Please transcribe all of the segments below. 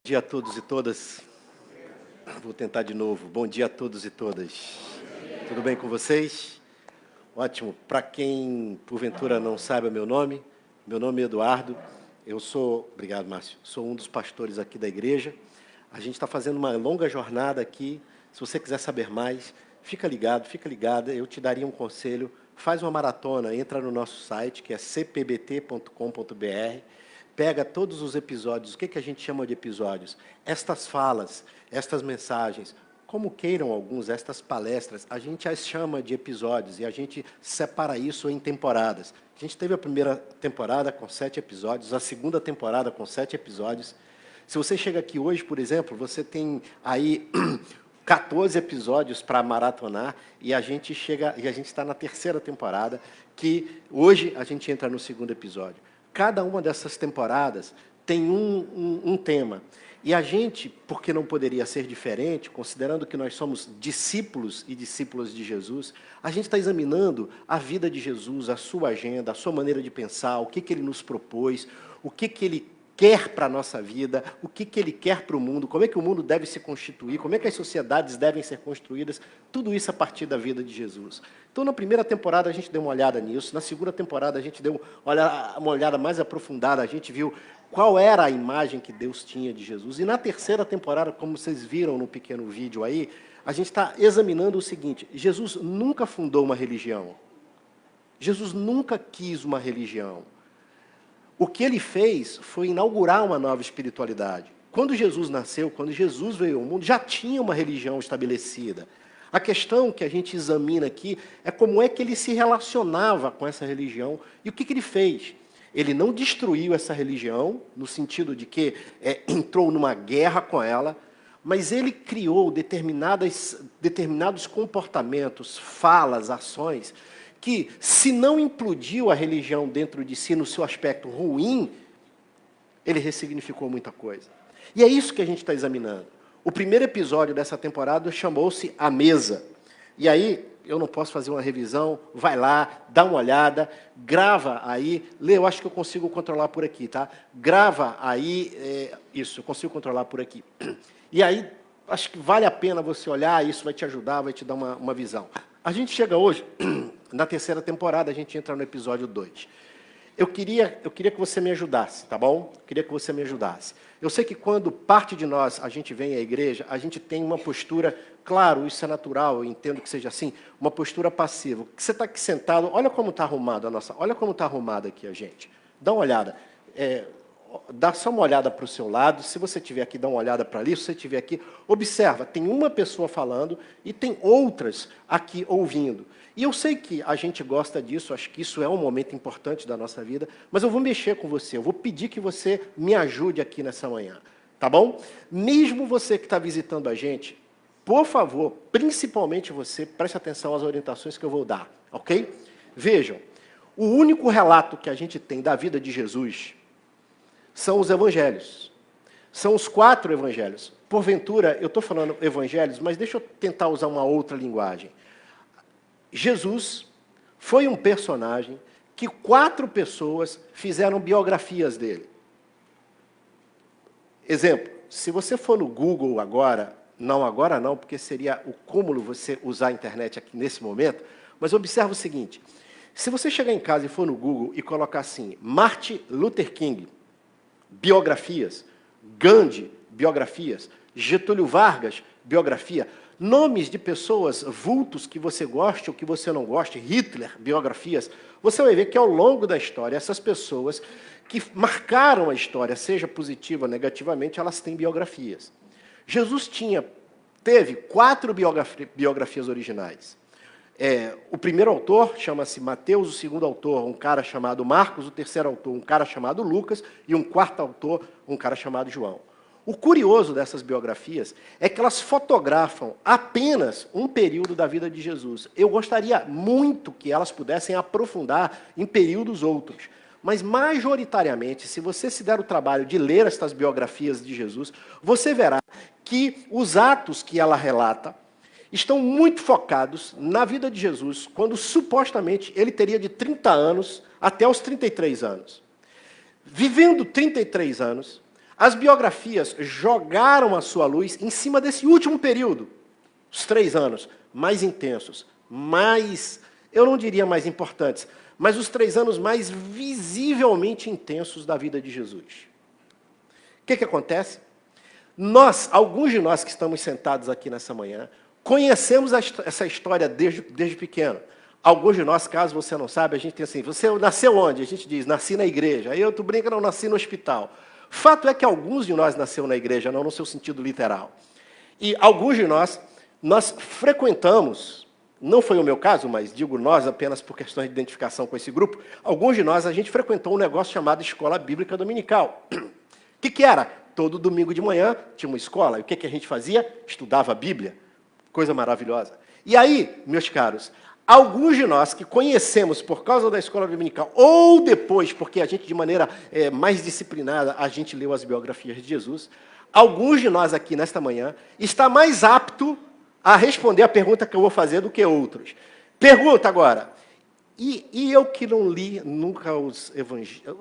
Dia a todos e todas. Vou tentar de novo. Bom dia a todos e todas. Tudo bem com vocês? Ótimo. Para quem, porventura, não sabe o meu nome é Eduardo. Eu sou, obrigado, Márcio, sou um dos pastores aqui da igreja. A gente está fazendo uma longa jornada aqui. Se você quiser saber mais, fica ligado, fica ligada. Eu te daria um conselho. Faz uma maratona, entra no nosso site, que é cpbt.com.br. Pega todos os episódios. O que a gente chama de episódios? Estas falas, estas mensagens, como queiram alguns, estas palestras, a gente as chama de episódios e a gente separa isso em temporadas. A gente teve a primeira temporada com 7 episódios, a segunda temporada com 7 episódios. Se você chega aqui hoje, por exemplo, você tem aí 14 episódios para maratonar e a gente está na terceira temporada, que hoje a gente entra no segundo episódio. Cada uma dessas temporadas tem um tema. E a gente, porque não poderia ser diferente, considerando que nós somos discípulos e discípulas de Jesus, a gente está examinando a vida de Jesus, a sua agenda, a sua maneira de pensar, o que ele nos propôs, o que ele quer para a nossa vida, o que ele quer para o mundo, como é que o mundo deve se constituir, como é que as sociedades devem ser construídas, tudo isso a partir da vida de Jesus. Então, na primeira temporada, a gente deu uma olhada nisso, na segunda temporada, a gente deu uma olhada mais aprofundada, a gente viu qual era a imagem que Deus tinha de Jesus. E na terceira temporada, como vocês viram no pequeno vídeo aí, a gente está examinando o seguinte: Jesus nunca fundou uma religião. Jesus nunca quis uma religião. O que ele fez foi inaugurar uma nova espiritualidade. Quando Jesus nasceu, quando Jesus veio ao mundo, já tinha uma religião estabelecida. A questão que a gente examina aqui é como é que ele se relacionava com essa religião e o que ele fez. Ele não destruiu essa religião, no sentido de que entrou numa guerra com ela, mas ele criou determinados comportamentos, falas, ações, que, se não implodiu a religião dentro de si no seu aspecto ruim, ele ressignificou muita coisa. E é isso que a gente está examinando. O primeiro episódio dessa temporada chamou-se A Mesa. E aí, eu não posso fazer uma revisão, vai lá, dá uma olhada, grava aí, lê, eu acho que eu consigo controlar por aqui, tá? Grava aí, isso, eu consigo controlar por aqui. E aí, acho que vale a pena você olhar, isso vai te ajudar, vai te dar uma visão. A gente chega hoje, na terceira temporada, a gente entra no episódio 2. Eu queria que você me ajudasse, tá bom? Eu queria que você me ajudasse. Eu sei que quando parte de nós, a gente vem à igreja, a gente tem uma postura, claro, isso é natural, eu entendo que seja assim, uma postura passiva. Você está aqui sentado, olha como está arrumado olha como está arrumado aqui a gente. Dá uma olhada. Dá só uma olhada para o seu lado, se você estiver aqui, dá uma olhada para ali, se você estiver aqui, observa, tem uma pessoa falando e tem outras aqui ouvindo. E eu sei que a gente gosta disso, acho que isso é um momento importante da nossa vida, mas eu vou mexer com você, eu vou pedir que você me ajude aqui nessa manhã, tá bom? Mesmo você que está visitando a gente, por favor, principalmente você, preste atenção às orientações que eu vou dar, ok? Vejam, o único relato que a gente tem da vida de Jesus são os evangelhos. São os 4 evangelhos. Porventura, eu estou falando evangelhos, mas deixa eu tentar usar uma outra linguagem. Jesus foi um personagem que 4 pessoas fizeram biografias dele. Exemplo, se você for no Google agora não, porque seria o cúmulo você usar a internet aqui nesse momento, mas observa o seguinte, se você chegar em casa e for no Google e colocar assim, Martin Luther King, biografias, Gandhi, biografias, Getúlio Vargas, biografia, nomes de pessoas, vultos que você goste ou que você não goste, Hitler, biografias, você vai ver que ao longo da história, essas pessoas que marcaram a história, seja positiva ou negativamente, elas têm biografias. Jesus teve 4 biografias originais. O primeiro autor chama-se Mateus, o segundo autor, um cara chamado Marcos, o terceiro autor, um cara chamado Lucas, e um quarto autor, um cara chamado João. O curioso dessas biografias é que elas fotografam apenas um período da vida de Jesus. Eu gostaria muito que elas pudessem aprofundar em períodos outros. Mas, majoritariamente, se você se der o trabalho de ler estas biografias de Jesus, você verá que os atos que ela relata estão muito focados na vida de Jesus, quando supostamente ele teria de 30 anos até os 33 anos. Vivendo 33 anos, As biografias jogaram a sua luz em cima desse último período, os 3 anos mais intensos, mais, eu não diria mais importantes, mas os 3 anos mais visivelmente intensos da vida de Jesus. O que acontece? Alguns de nós que estamos sentados aqui nessa manhã, conhecemos essa história desde pequeno. Alguns de nós, caso você não saiba, a gente tem assim, você nasceu onde? A gente diz, nasci na igreja. Aí tu brinca, não, nasci no hospital. Fato é que alguns de nós nasceu na igreja, não no seu sentido literal. E alguns de nós frequentamos, não foi o meu caso, mas digo nós apenas por questões de identificação com esse grupo, alguns de nós, a gente frequentou um negócio chamado Escola Bíblica Dominical. O que era? Todo domingo de manhã tinha uma escola. E o que a gente fazia? Estudava a Bíblia. Coisa maravilhosa. E aí, meus caros, alguns de nós que conhecemos por causa da escola dominical, ou depois, porque a gente, de maneira mais disciplinada, a gente leu as biografias de Jesus, alguns de nós aqui, nesta manhã, está mais apto a responder a pergunta que eu vou fazer do que outros. Pergunta agora. E eu que não li nunca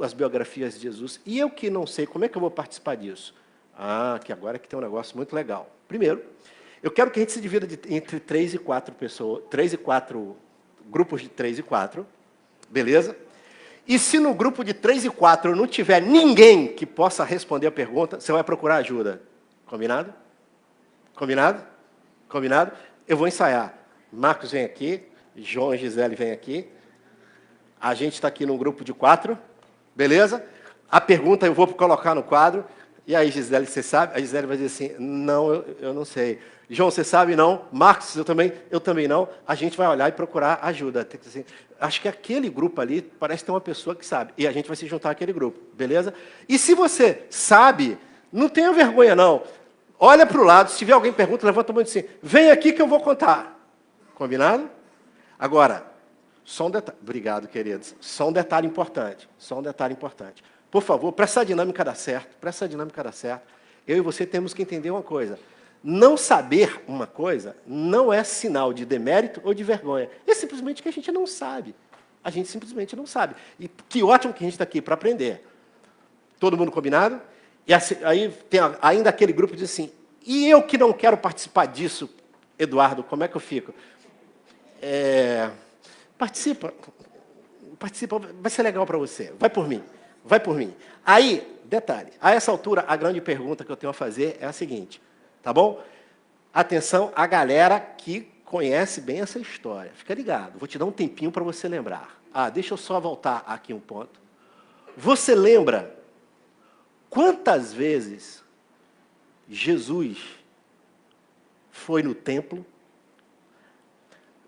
as biografias de Jesus, e eu que não sei, como é que eu vou participar disso? Que agora que tem um negócio muito legal. Primeiro, eu quero que a gente se divida entre 3 e 4 pessoas, 3 e 4 grupos de 3 e 4, beleza? E se no grupo de 3 e 4 não tiver ninguém que possa responder a pergunta, você vai procurar ajuda. Combinado? Combinado? Combinado? Eu vou ensaiar. Marcos vem aqui, João e Gisele vem aqui. A gente está aqui num grupo de 4, beleza? A pergunta eu vou colocar no quadro. E aí, Gisele, você sabe? A Gisele vai dizer assim, não, eu não sei. João, você sabe? Não. Marcos, eu também não. A gente vai olhar e procurar ajuda. Tem que dizer, acho que aquele grupo ali parece ter uma pessoa que sabe. E a gente vai se juntar àquele grupo, beleza? E se você sabe, não tenha vergonha, não. Olha para o lado, se tiver alguém que pergunta, levanta a mão e diz assim, vem aqui que eu vou contar. Combinado? Agora, só um detalhe. Obrigado, queridos. Só um detalhe importante. Só um detalhe importante. Por favor, para essa dinâmica dar certo, eu e você temos que entender uma coisa. Não saber uma coisa não é sinal de demérito ou de vergonha. É simplesmente que a gente não sabe. A gente simplesmente não sabe. E que ótimo que a gente está aqui para aprender. Todo mundo combinado? E aí tem ainda aquele grupo que diz assim, e eu que não quero participar disso, Eduardo, como é que eu fico? Participa, vai ser legal para você, vai por mim. Aí, detalhe, a essa altura, a grande pergunta que eu tenho a fazer é a seguinte, tá bom? Atenção, a galera que conhece bem essa história, fica ligado, vou te dar um tempinho para você lembrar. Deixa eu só voltar aqui um ponto. Você lembra quantas vezes Jesus foi no templo?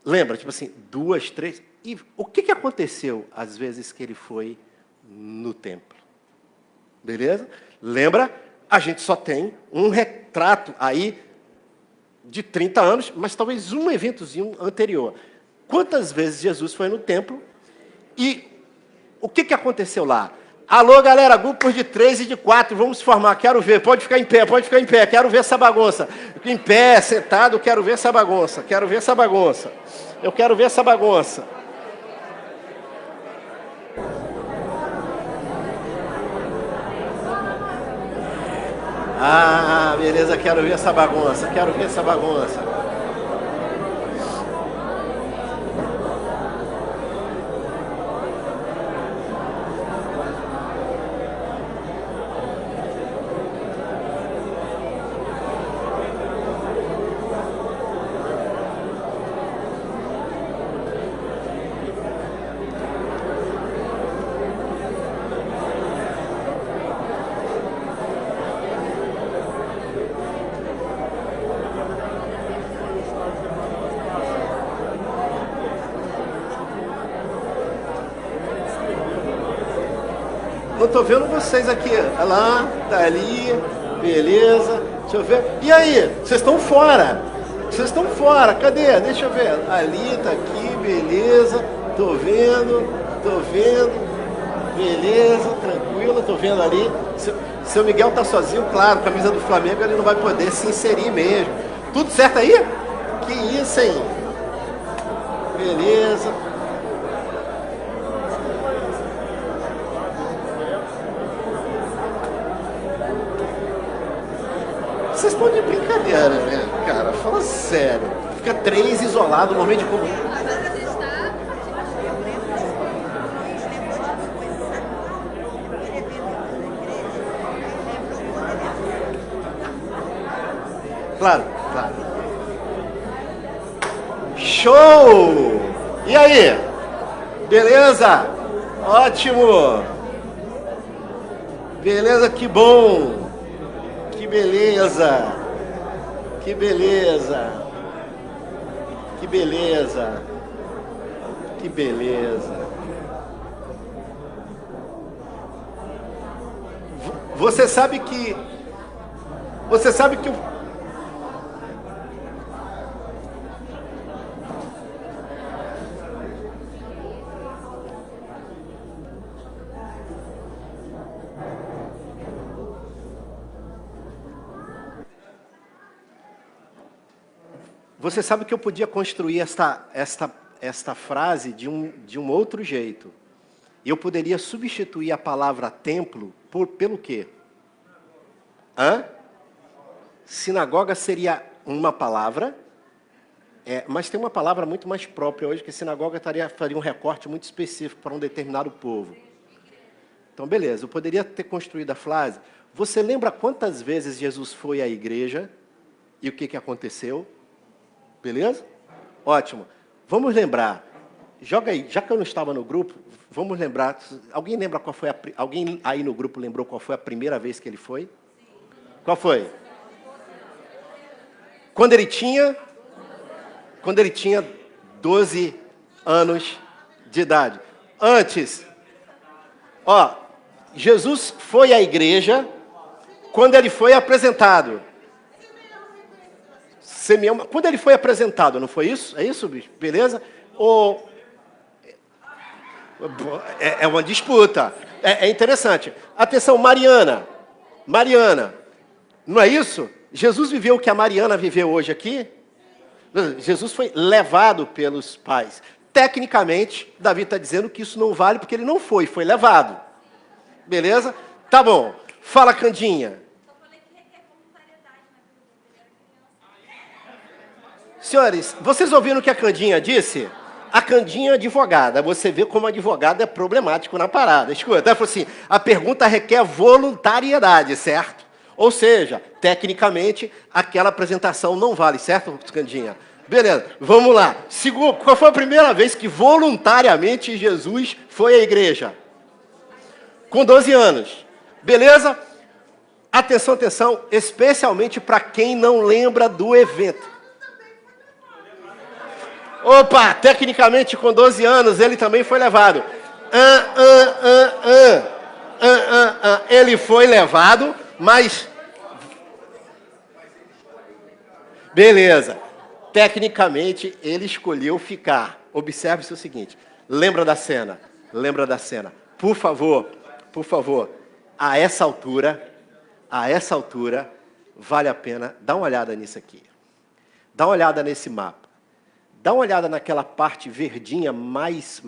Lembra, tipo assim, 2, 3. E o que aconteceu às vezes que ele foi no templo? Beleza? Lembra? A gente só tem um retrato aí de 30 anos, mas talvez um eventozinho anterior. Quantas vezes Jesus foi no templo e o que aconteceu lá? Alô, galera, grupos de 3 e de 4, vamos se formar, quero ver, pode ficar em pé, quero ver essa bagunça. Em pé, sentado, quero ver essa bagunça. Eu quero ver essa bagunça. Beleza, quero ver essa bagunça. Não estou vendo vocês aqui. Olha lá, tá ali, beleza. Deixa eu ver. E aí? Vocês estão fora. Cadê? Deixa eu ver. Ali, tá aqui, beleza. Tô vendo. Beleza, tranquilo, tô vendo ali. Seu Miguel tá sozinho, claro, camisa do Flamengo, ele não vai poder se inserir mesmo. Tudo certo aí? Que isso, hein? Beleza. três isolados no momento de comunhão. Claro, claro. Show! E aí? Beleza? Ótimo! Beleza, que bom! Que beleza! Que beleza! Que beleza! Que beleza! Você sabe que Você sabe que eu podia construir esta frase de um outro jeito. Eu poderia substituir a palavra templo pelo quê? Sinagoga seria uma palavra, mas tem uma palavra muito mais própria hoje, que sinagoga faria um recorte muito específico para um determinado povo. Então, beleza, eu poderia ter construído a frase. Você lembra quantas vezes Jesus foi à igreja e o que aconteceu? Beleza? Ótimo. Vamos lembrar. Joga aí, já que eu não estava no grupo, vamos lembrar. Alguém lembra qual foi alguém aí no grupo lembrou qual foi a primeira vez que ele foi? Qual foi? Quando ele tinha 12 anos de idade. Antes, Jesus foi à igreja quando ele foi apresentado. Quando ele foi apresentado, não foi isso? É isso, bicho? Beleza? É uma disputa. É interessante. Atenção, Mariana. Não é isso? Jesus viveu o que a Mariana viveu hoje aqui? Jesus foi levado pelos pais. Tecnicamente, Davi está dizendo que isso não vale porque ele não foi levado. Beleza? Tá bom. Fala, Candinha. Senhores, vocês ouviram o que a Candinha disse? A Candinha é advogada. Você vê como advogado é problemático na parada. Escuta, ela falou assim, a pergunta requer voluntariedade, certo? Ou seja, tecnicamente, aquela apresentação não vale, certo, Candinha? Beleza, vamos lá. Qual foi a primeira vez que voluntariamente Jesus foi à igreja? Com 12 anos. Beleza? Atenção, atenção, especialmente para quem não lembra do evento. Opa, tecnicamente com 12 anos ele também foi levado. Ele foi levado, mas... Beleza. Tecnicamente ele escolheu ficar. Observe-se o seguinte. Lembra da cena. Por favor, a essa altura, vale a pena dar uma olhada nisso aqui. Dá uma olhada nesse mapa. Dá uma olhada naquela parte verdinha mais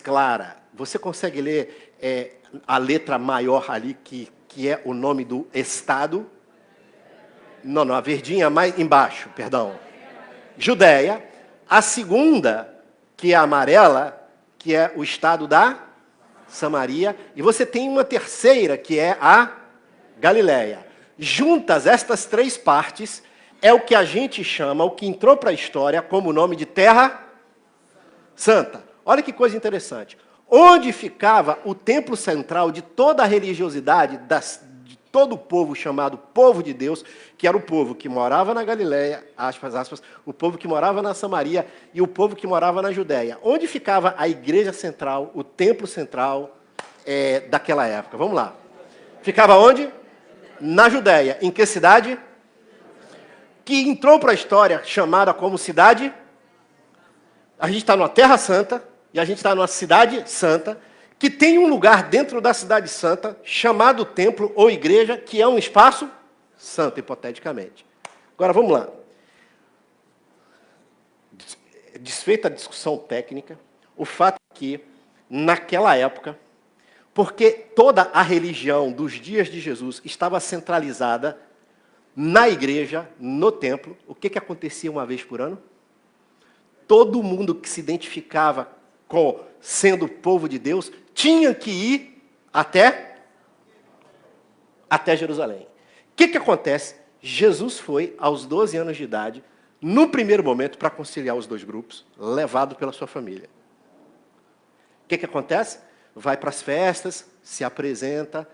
clara. Você consegue ler a letra maior ali, que é o nome do estado? Não, a verdinha mais embaixo, perdão. Judéia. A segunda, que é a amarela, que é o estado da Samaria. E você tem uma terceira, que é a Galileia. Juntas estas três partes... é o que a gente chama, o que entrou para a história como o nome de Terra Santa. Olha que coisa interessante. Onde ficava o templo central de toda a religiosidade, de todo o povo chamado povo de Deus, que era o povo que morava na Galileia, aspas, o povo que morava na Samaria e o povo que morava na Judéia. Onde ficava a igreja central, o templo central daquela época? Vamos lá. Ficava onde? Na Judéia. Em que cidade? Que entrou para a história chamada como cidade. A gente está numa Terra Santa e a gente está numa cidade santa, que tem um lugar dentro da cidade santa chamado templo ou igreja, que é um espaço santo, hipoteticamente. Agora, vamos lá. Desfeita a discussão técnica, o fato é que, naquela época, porque toda a religião dos dias de Jesus estava centralizada na igreja, no templo, o que acontecia uma vez por ano? Todo mundo que se identificava com sendo o povo de Deus tinha que ir até Jerusalém. O que acontece? Jesus foi, aos 12 anos de idade, no primeiro momento, para conciliar os dois grupos, levado pela sua família. O que acontece? Vai para as festas, se apresenta,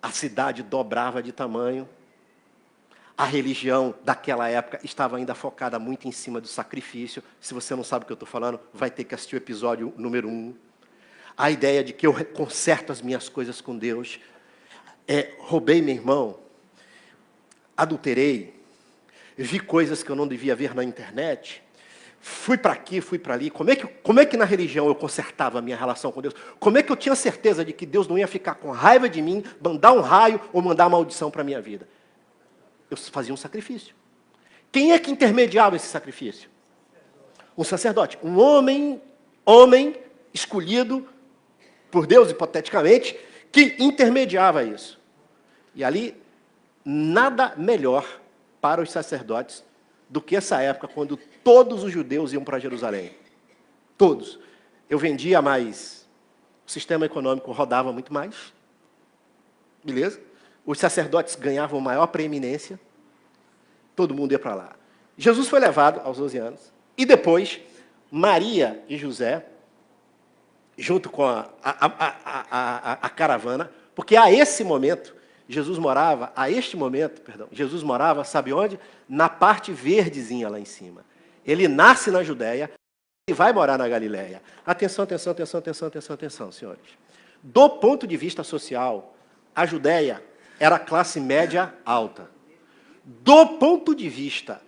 a cidade dobrava de tamanho, a religião daquela época estava ainda focada muito em cima do sacrifício. Se você não sabe o que eu estou falando, vai ter que assistir o episódio número 1. A ideia de que eu conserto as minhas coisas com Deus. Roubei meu irmão, adulterei, vi coisas que eu não devia ver na internet, fui para aqui, fui para ali. Como é que na religião eu consertava a minha relação com Deus? Como é que eu tinha certeza de que Deus não ia ficar com raiva de mim, mandar um raio ou mandar uma maldição para a minha vida? Eu fazia um sacrifício. Quem é que intermediava esse sacrifício? Um sacerdote. Um homem escolhido por Deus, hipoteticamente, que intermediava isso. E ali, nada melhor para os sacerdotes do que essa época, quando todos os judeus iam para Jerusalém. Todos. Eu vendia mais, o sistema econômico rodava muito mais. Beleza? Os sacerdotes ganhavam maior preeminência. Todo mundo ia para lá. Jesus foi levado aos 12 anos. E depois, Maria e José, junto com a caravana, porque a este momento, Jesus morava, sabe onde? Na parte verdezinha lá em cima. Ele nasce na Judéia e vai morar na Galileia. Atenção, senhores. Do ponto de vista social, a Judéia era classe média alta. Do ponto de vista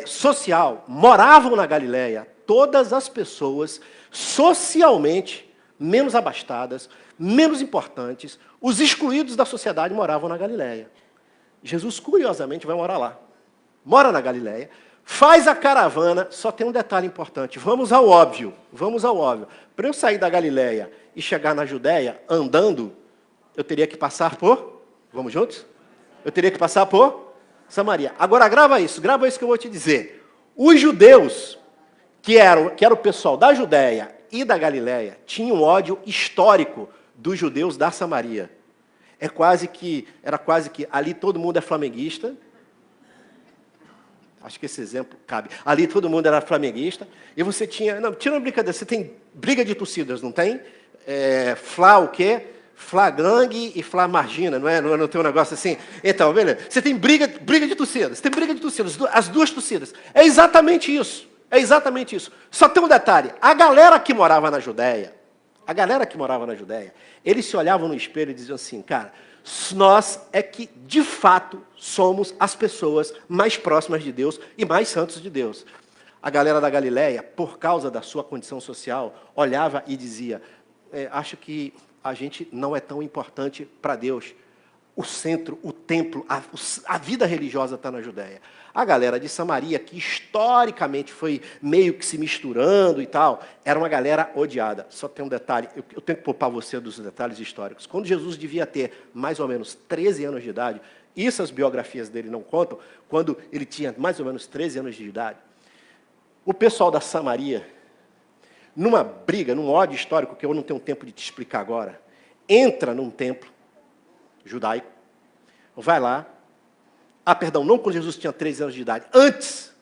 social, moravam na Galileia todas as pessoas socialmente menos abastadas, menos importantes, os excluídos da sociedade moravam na Galileia. Jesus, curiosamente, vai morar lá. Mora na Galileia, faz a caravana, só tem um detalhe importante. Vamos ao óbvio. Para eu sair da Galileia e chegar na Judéia andando, eu teria que passar por... Vamos juntos? Eu teria que passar por Samaria. Agora grava isso que eu vou te dizer. Os judeus, que era o pessoal da Judéia e da Galileia, tinham ódio histórico dos judeus da Samaria. Era quase que ali todo mundo é flamenguista. Acho que esse exemplo cabe. Ali todo mundo era flamenguista. E você tinha... Não, tira uma brincadeira. Você tem briga de torcidas, não tem? Flá o quê? Flá gangue e Flá margina, não é? Não tem um negócio assim? Então, beleza. Você tem briga de torcidas. Você tem briga de torcidas. As duas torcidas. É exatamente isso. Só tem um detalhe. A galera que morava na Judéia, eles se olhavam no espelho e diziam assim, cara, nós é que, de fato, somos as pessoas mais próximas de Deus e mais santos de Deus. A galera da Galileia, por causa da sua condição social, olhava e dizia, acho que a gente não é tão importante para Deus. O centro, o templo, a vida religiosa está na Judéia. A galera de Samaria, que historicamente foi meio que se misturando e tal, era uma galera odiada. Só tem um detalhe, eu tenho que poupar você dos detalhes históricos. Quando Jesus devia ter mais ou menos 13 anos de idade, isso as biografias dele não contam, quando ele tinha mais ou menos 13 anos de idade, o pessoal da Samaria, numa briga, num ódio histórico, que eu não tenho tempo de te explicar agora, entra num templo judaico, vai lá, não quando Jesus tinha 13 anos de idade, antes,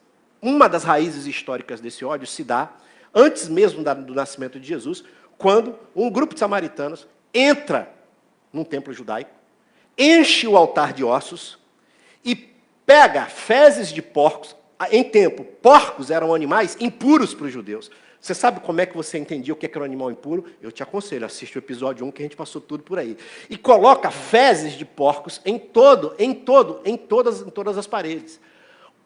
uma das raízes históricas desse ódio se dá, antes mesmo do nascimento de Jesus, quando um grupo de samaritanos entra num templo judaico, enche o altar de ossos e pega fezes de porcos. Em tempo, porcos eram animais impuros para os judeus. Você sabe como é que você entendia o que era um animal impuro? Eu te aconselho, assiste o episódio 1, que a gente passou tudo por aí. E coloca fezes de porcos em todas as paredes.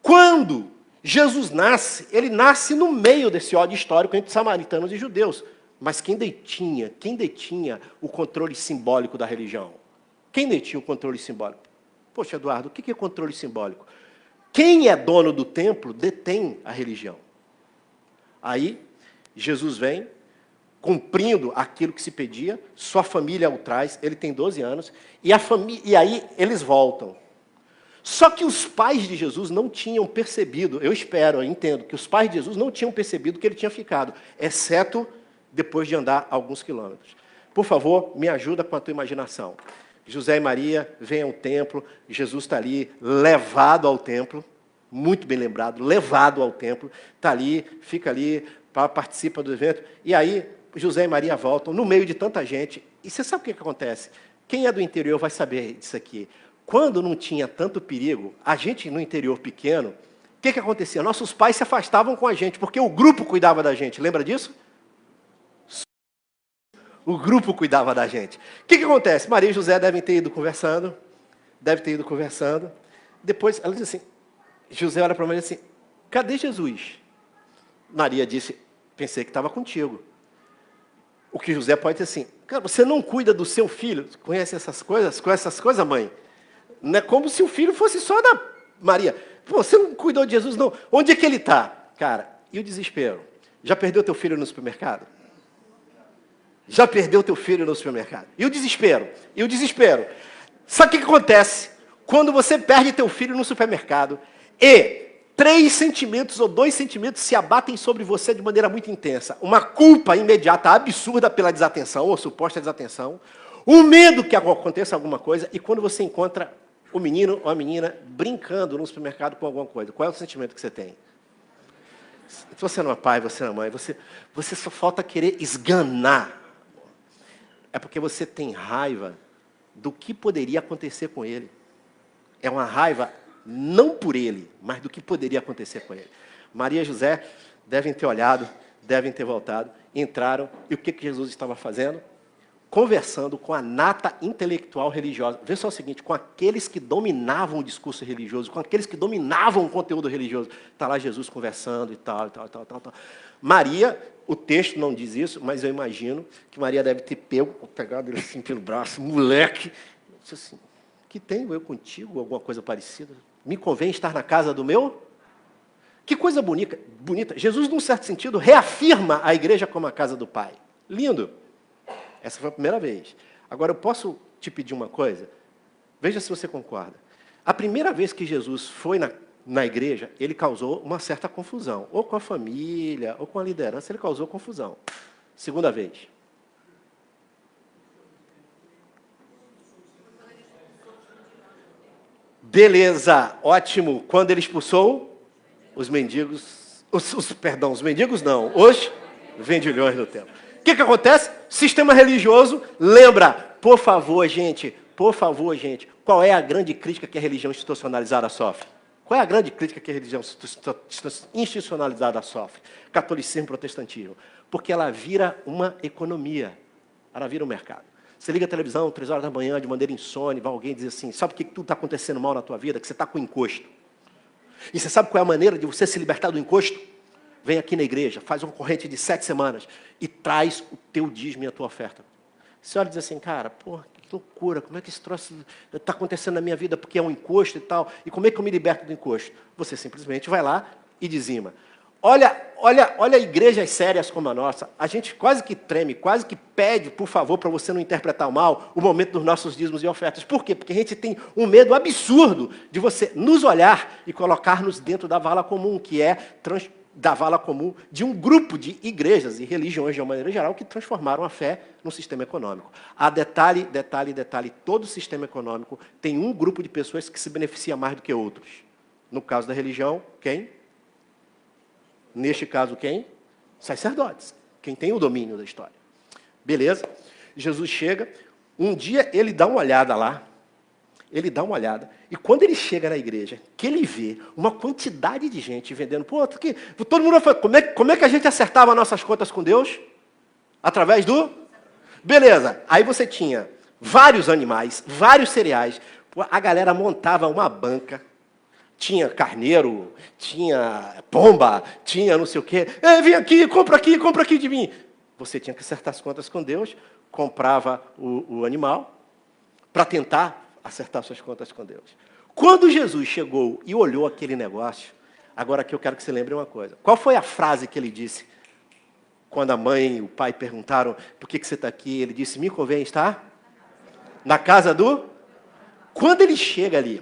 Quando Jesus nasce, ele nasce no meio desse ódio histórico entre samaritanos e judeus. Mas quem detinha o controle simbólico da religião? Quem detinha o controle simbólico? Poxa, Eduardo, o que é controle simbólico? Quem é dono do templo detém a religião. Aí, Jesus vem, cumprindo aquilo que se pedia, sua família o traz, ele tem 12 anos, e aí eles voltam. Só que os pais de Jesus não tinham percebido, eu espero, eu entendo, que os pais de Jesus não tinham percebido que ele tinha ficado, exceto depois de andar alguns quilômetros. Por favor, me ajuda com a tua imaginação. José e Maria vêm ao templo, Jesus está ali, levado ao templo, muito bem lembrado, levado ao templo, está ali, fica ali, participa do evento, e aí José e Maria voltam, no meio de tanta gente, e você sabe o que acontece? Quem é do interior vai saber disso aqui. Quando não tinha tanto perigo, a gente no interior pequeno, o que acontecia? Nossos pais se afastavam com a gente, porque o grupo cuidava da gente, lembra disso? O grupo cuidava da gente. O que acontece? Maria e José devem ter ido conversando, depois ela diz assim, José olha para Maria e diz assim, cadê Jesus? Maria disse, pensei que estava contigo. O que José pode dizer assim, cara, você não cuida do seu filho? Conhece essas coisas? Conhece essas coisas, mãe? Não é como se o filho fosse só da Maria. Você não cuidou de Jesus, não. Onde é que ele está? Cara, e o desespero? Já perdeu teu filho no supermercado? Já perdeu teu filho no supermercado? E o desespero? E o desespero? Sabe o que acontece quando você perde teu filho no supermercado e 3 sentimentos ou 2 sentimentos se abatem sobre você de maneira muito intensa? Uma culpa imediata, absurda pela desatenção, ou suposta desatenção, um medo que aconteça alguma coisa, e quando você encontra o menino ou a menina brincando no supermercado com alguma coisa, qual é o sentimento que você tem? Se você não é pai, você não é mãe, você só falta querer esganar. É porque você tem raiva do que poderia acontecer com ele. É uma raiva não por ele, mas do que poderia acontecer com ele. Maria e José devem ter olhado, devem ter voltado, entraram, e o que Jesus estava fazendo? Conversando com a nata intelectual religiosa. Vê só o seguinte, com aqueles que dominavam o discurso religioso, com aqueles que dominavam o conteúdo religioso. Está lá Jesus conversando e tal. Maria, o texto não diz isso, mas eu imagino que Maria deve ter pegado ele assim pelo braço, moleque. Disse assim, que tenho eu contigo, alguma coisa parecida? Me convém estar na casa do meu? Que coisa bonita. Jesus, num certo sentido, reafirma a igreja como a casa do Pai. Lindo. Essa foi a primeira vez. Agora, eu posso te pedir uma coisa? Veja se você concorda. A primeira vez que Jesus foi na igreja, ele causou uma certa confusão. Ou com a família, ou com a liderança, ele causou confusão. Segunda vez. Beleza, ótimo. Quando ele expulsou os mendigos, os mendigos não, os vendilhões do templo. O que acontece? Sistema religioso, lembra, por favor, gente, qual é a grande crítica que a religião institucionalizada sofre? Qual é a grande crítica que a religião institucionalizada sofre? Catolicismo e protestantismo. Porque ela vira uma economia, ela vira um mercado. Você liga a televisão, 3 horas da manhã, de maneira insone, vai alguém dizer assim, sabe o que tudo está acontecendo mal na tua vida? Que você está com encosto. E você sabe qual é a maneira de você se libertar do encosto? Vem aqui na igreja, faz uma corrente de 7 semanas e traz o teu dízimo e a tua oferta. Você olha e diz assim, cara, porra, que loucura, como é que esse troço está acontecendo na minha vida porque é um encosto e tal, e como é que eu me liberto do encosto? Você simplesmente vai lá e dizima. Olha igrejas sérias como a nossa, a gente quase que treme, quase que pede, por favor, para você não interpretar mal, o momento dos nossos dízimos e ofertas. Por quê? Porque a gente tem um medo absurdo de você nos olhar e colocar-nos dentro da vala comum, que é da vala comum de um grupo de igrejas e religiões, de uma maneira geral, que transformaram a fé num sistema econômico. Detalhe, todo sistema econômico tem um grupo de pessoas que se beneficia mais do que outros. No caso da religião, quem? Neste caso, quem? Sacerdotes. Quem tem o domínio da história. Beleza? Jesus chega, um dia ele dá uma olhada lá, e quando ele chega na igreja, que ele vê uma quantidade de gente vendendo, todo mundo fala, como é que a gente acertava nossas contas com Deus? Através do? Beleza, aí você tinha vários animais, vários cereais, a galera montava uma banca, tinha carneiro, tinha pomba, tinha não sei o quê, vem aqui, compra aqui de mim. Você tinha que acertar as contas com Deus, comprava o animal, para tentar acertar suas contas com Deus. Quando Jesus chegou e olhou aquele negócio, agora aqui eu quero que você lembre uma coisa. Qual foi a frase que ele disse? Quando a mãe e o pai perguntaram, por que você está aqui? Ele disse, me convém estar na casa do... Quando ele chega ali,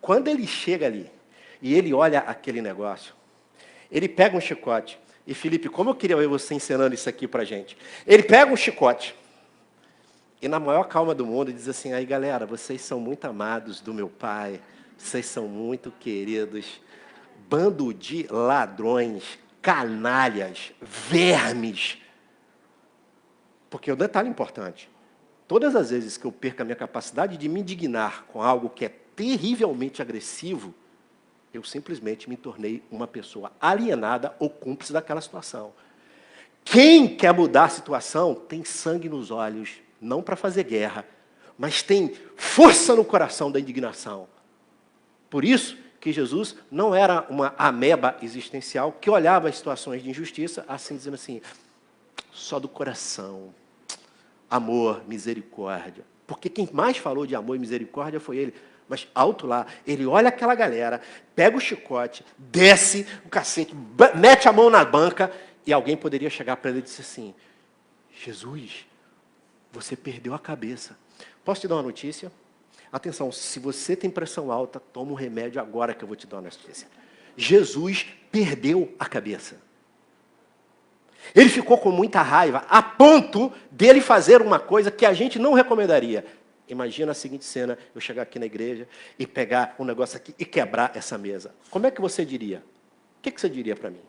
Quando ele chega ali e ele olha aquele negócio, ele pega um chicote. E, Felipe, como eu queria ver você ensinando isso aqui pra gente. Ele pega um chicote e, na maior calma do mundo, diz assim, aí, galera, vocês são muito amados do meu pai, vocês são muito queridos, bando de ladrões, canalhas, vermes. Porque o detalhe importante, todas as vezes que eu perco a minha capacidade de me indignar com algo que é terrivelmente agressivo, eu simplesmente me tornei uma pessoa alienada ou cúmplice daquela situação. Quem quer mudar a situação tem sangue nos olhos, não para fazer guerra, mas tem força no coração da indignação. Por isso que Jesus não era uma ameba existencial que olhava as situações de injustiça assim, dizendo assim, só do coração, amor, misericórdia. Porque quem mais falou de amor e misericórdia foi ele. Mas alto lá, ele olha aquela galera, pega o chicote, desce o cacete, mete a mão na banca, e alguém poderia chegar para ele e dizer assim, Jesus, você perdeu a cabeça. Posso te dar uma notícia? Atenção, se você tem pressão alta, toma um remédio agora que eu vou te dar uma notícia. Jesus perdeu a cabeça. Ele ficou com muita raiva, a ponto dele fazer uma coisa que a gente não recomendaria. Imagina a seguinte cena, eu chegar aqui na igreja e pegar um negócio aqui e quebrar essa mesa. Como é que você diria? O que você diria para mim?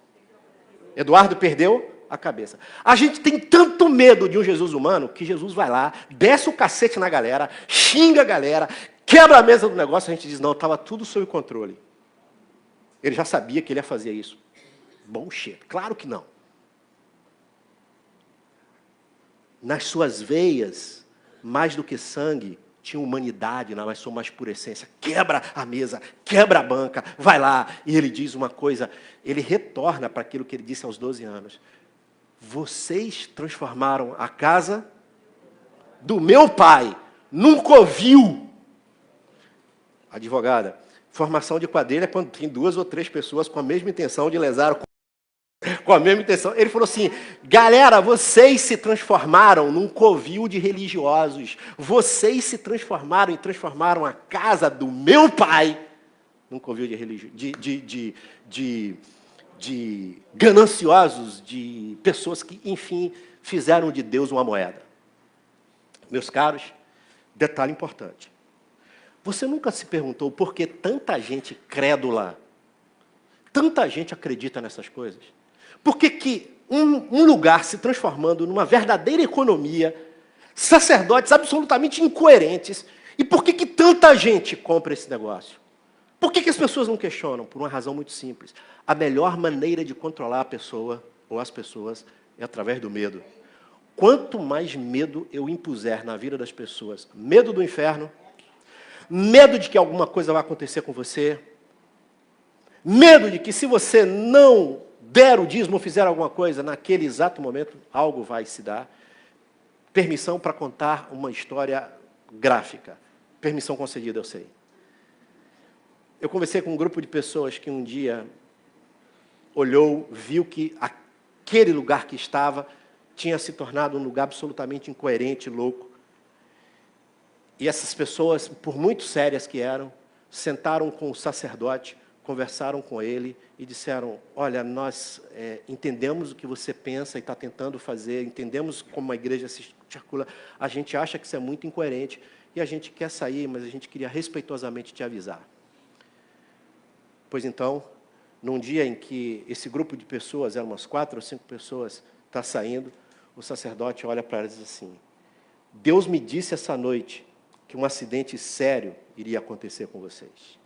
Eduardo perdeu a cabeça. A gente tem tanto medo de um Jesus humano que Jesus vai lá, desce o cacete na galera, xinga a galera, quebra a mesa do negócio, a gente diz, não, estava tudo sob controle. Ele já sabia que ele ia fazer isso. Bullshit, claro que não. Nas suas veias, mais do que sangue, tinha humanidade na sua mais pura essência. Quebra a mesa, quebra a banca, vai lá. E ele diz uma coisa, ele retorna para aquilo que ele disse aos 12 anos. Vocês transformaram a casa do meu pai num covil. Advogada, formação de quadrilha é quando tem 2 ou 3 pessoas com a mesma intenção de lesar o com a mesma intenção. Ele falou assim, galera, vocês se transformaram num covil de religiosos. Vocês se transformaram e transformaram a casa do meu pai num covil de gananciosos, de pessoas que, enfim, fizeram de Deus uma moeda. Meus caros, detalhe importante. Você nunca se perguntou por que tanta gente crédula, tanta gente acredita nessas coisas? Por que um lugar se transformando numa verdadeira economia, sacerdotes absolutamente incoerentes, e por que tanta gente compra esse negócio? Por que as pessoas não questionam? Por uma razão muito simples. A melhor maneira de controlar a pessoa, ou as pessoas, é através do medo. Quanto mais medo eu impuser na vida das pessoas, medo do inferno, medo de que alguma coisa vai acontecer com você, medo de que se você não der o dízimo ou fizer alguma coisa, naquele exato momento, algo vai se dar. Permissão para contar uma história gráfica. Permissão concedida, eu sei. Eu conversei com um grupo de pessoas que um dia olhou, viu que aquele lugar que estava tinha se tornado um lugar absolutamente incoerente, louco. E essas pessoas, por muito sérias que eram, sentaram com o sacerdote, conversaram com ele e disseram, olha, nós entendemos o que você pensa e está tentando fazer, entendemos como a igreja se articula, a gente acha que isso é muito incoerente e a gente quer sair, mas a gente queria respeitosamente te avisar. Pois então, num dia em que esse grupo de pessoas, eram umas 4 ou 5 pessoas, está saindo, o sacerdote olha para elas e diz assim, Deus me disse essa noite que um acidente sério iria acontecer com vocês.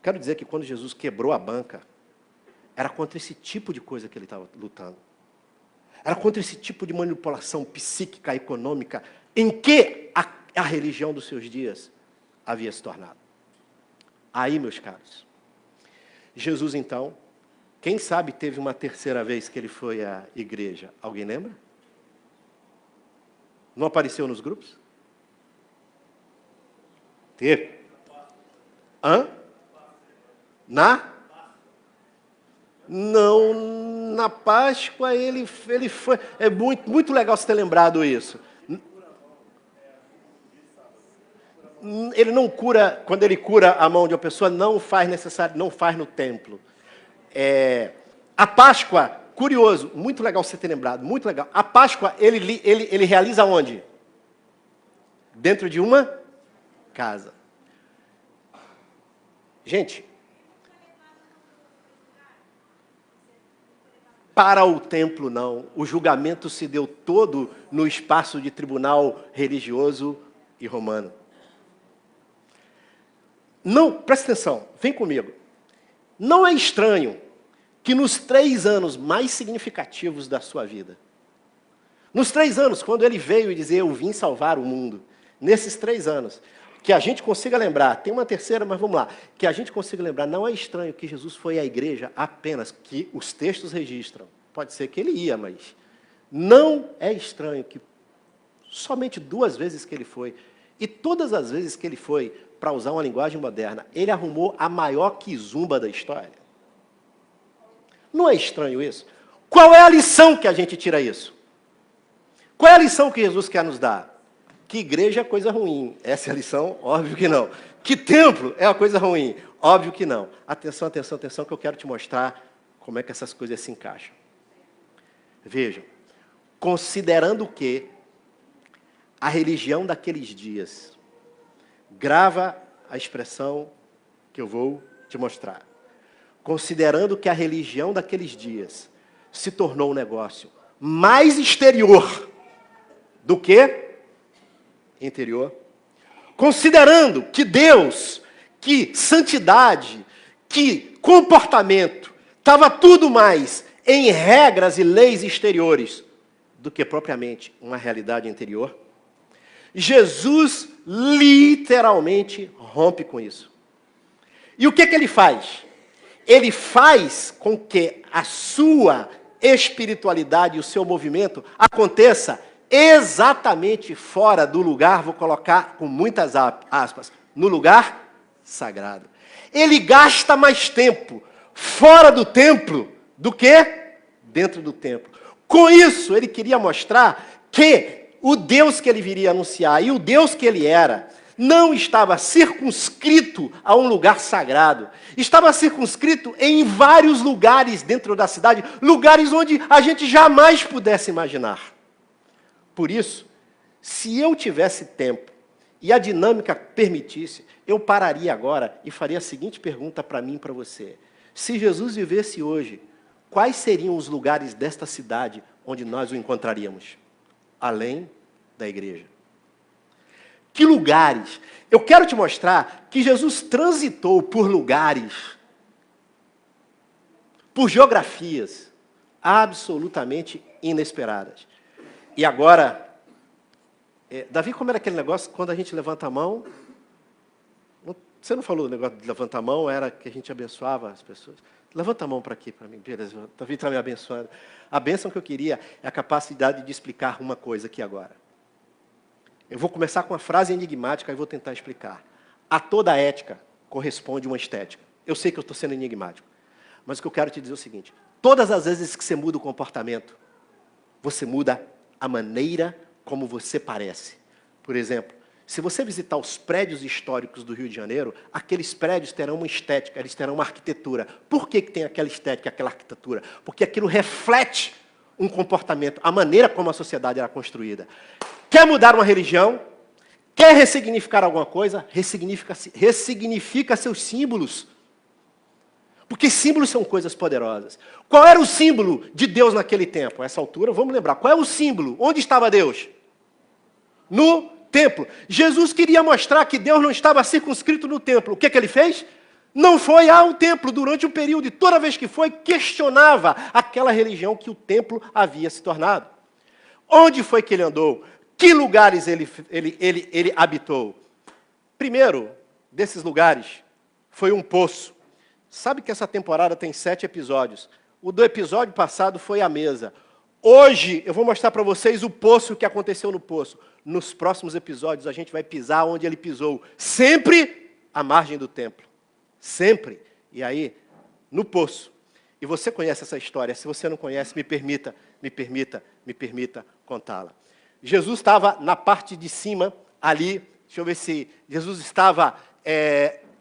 Quero dizer que quando Jesus quebrou a banca, era contra esse tipo de coisa que ele estava lutando. Era contra esse tipo de manipulação psíquica, econômica, em que a religião dos seus dias havia se tornado. Aí, meus caros, Jesus, então, quem sabe teve uma terceira vez que ele foi à igreja? Alguém lembra? Não apareceu nos grupos? Teve. Hã? Não, na Páscoa ele foi... É muito legal você ter lembrado isso. ele não cura, quando ele cura a mão de uma pessoa, não faz necessário, não faz no templo. A Páscoa, curioso, muito legal você ter lembrado, muito legal. A Páscoa, ele realiza onde? Dentro de uma casa. Gente, para o templo não. O julgamento se deu todo no espaço de tribunal religioso e romano. Não, presta atenção, vem comigo. Não é estranho que nos 3 anos mais significativos da sua vida, nos 3 anos, quando ele veio e dizia, eu vim salvar o mundo, nesses 3 anos, que a gente consiga lembrar, tem uma terceira, mas vamos lá, que a gente consiga lembrar, não é estranho que Jesus foi à igreja apenas, que os textos registram, pode ser que ele ia, mas não é estranho que somente 2 vezes que ele foi, e todas as vezes que ele foi, para usar uma linguagem moderna, ele arrumou a maior quizumba da história. Não é estranho isso? Qual é a lição que a gente tira isso? Qual é a lição que Jesus quer nos dar? Que igreja é coisa ruim. Essa é a lição? Óbvio que não. Que templo é uma coisa ruim? Óbvio que não. Atenção, atenção, atenção, que eu quero te mostrar como é que essas coisas se encaixam. Vejam, considerando que a religião daqueles dias, grava a expressão que eu vou te mostrar. Considerando que a religião daqueles dias se tornou um negócio mais exterior do que interior. Considerando que Deus, que santidade, que comportamento, estava tudo mais em regras e leis exteriores do que propriamente uma realidade interior. Jesus literalmente rompe com isso. E o que ele faz? Ele faz com que a sua espiritualidade e o seu movimento aconteça exatamente fora do lugar, vou colocar com muitas aspas, no lugar sagrado. Ele gasta mais tempo fora do templo do que dentro do templo. Com isso, ele queria mostrar que o Deus que ele viria anunciar e o Deus que ele era, não estava circunscrito a um lugar sagrado. Estava circunscrito em vários lugares dentro da cidade, lugares onde a gente jamais pudesse imaginar. Por isso, se eu tivesse tempo e a dinâmica permitisse, eu pararia agora e faria a seguinte pergunta para mim e para você. Se Jesus vivesse hoje, quais seriam os lugares desta cidade onde nós o encontraríamos? Além da igreja. Que lugares? Eu quero te mostrar que Jesus transitou por lugares, por geografias absolutamente inesperadas. E agora, Davi, como era aquele negócio, quando a gente levanta a mão, você não falou o negócio de levantar a mão, era que a gente abençoava as pessoas. Levanta a mão para aqui, para mim, beleza, Davi está me abençoando. A bênção que eu queria é a capacidade de explicar uma coisa aqui agora. Eu vou começar com uma frase enigmática e vou tentar explicar. A toda ética corresponde uma estética. Eu sei que eu estou sendo enigmático, mas o que eu quero te dizer é o seguinte. Todas as vezes que você muda o comportamento, você muda a maneira como você parece. Por exemplo, se você visitar os prédios históricos do Rio de Janeiro, aqueles prédios terão uma estética, eles terão uma arquitetura. Por que tem aquela estética, aquela arquitetura? Porque aquilo reflete um comportamento, a maneira como a sociedade era construída. Quer mudar uma religião? Quer ressignificar alguma coisa? Ressignifica seus símbolos. Porque símbolos são coisas poderosas. Qual era o símbolo de Deus naquele tempo? A essa altura, vamos lembrar. Qual é o símbolo? Onde estava Deus? No templo. Jesus queria mostrar que Deus não estava circunscrito no templo. O que ele fez? Não foi ao templo durante um período. E toda vez que foi, questionava aquela religião que o templo havia se tornado. Onde foi que ele andou? Que lugares ele habitou? Primeiro desses lugares foi um poço. Sabe que essa temporada tem 7 episódios. O do episódio passado foi a mesa. Hoje eu vou mostrar para vocês o poço, o que aconteceu no poço. Nos próximos episódios a gente vai pisar onde ele pisou. Sempre à margem do templo. Sempre. E aí, no poço. E você conhece essa história. Se você não conhece, me permita contá-la. Jesus estava na parte de cima, ali, Deixa eu ver se Jesus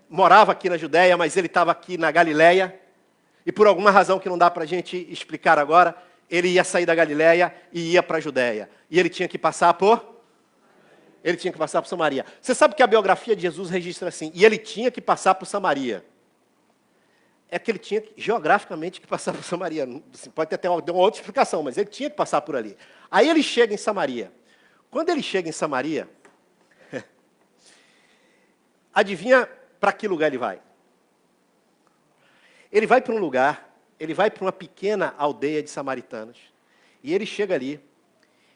morava aqui na Judéia, mas ele estava aqui na Galileia. E por alguma razão que não dá para a gente explicar agora, ele ia sair da Galileia e ia para a Judéia. E ele tinha que passar por Samaria. Você sabe que a biografia de Jesus registra assim, e ele tinha que passar por Samaria. É que ele tinha, geograficamente, que passar por Samaria. Pode ter até uma outra explicação, mas ele tinha que passar por ali. Aí ele chega em Samaria. Quando ele chega em Samaria, adivinha para que lugar ele vai? Ele vai para um lugar, ele vai para uma pequena aldeia de samaritanos. E ele chega ali,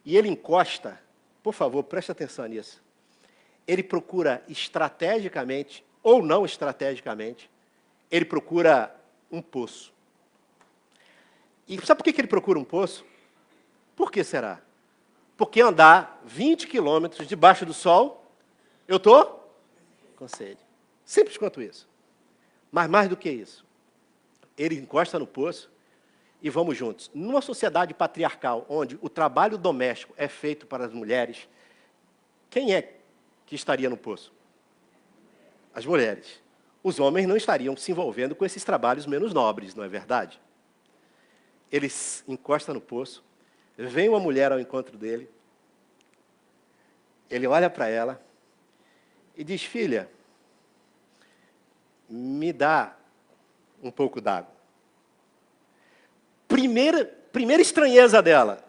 e ele encosta, por favor, preste atenção nisso. Ele procura estrategicamente, ou não estrategicamente, ele procura um poço. E sabe por que ele procura um poço? Por que será? Porque andar 20 quilômetros debaixo do sol, eu estou com sede. Simples quanto isso. Mas mais do que isso. Ele encosta no poço e vamos juntos. Numa sociedade patriarcal, onde o trabalho doméstico é feito para as mulheres, quem é que estaria no poço? As mulheres. Os homens não estariam se envolvendo com esses trabalhos menos nobres, não é verdade? Ele encosta no poço, vem uma mulher ao encontro dele, ele olha para ela e diz, filha, me dá um pouco d'água. Primeira estranheza dela.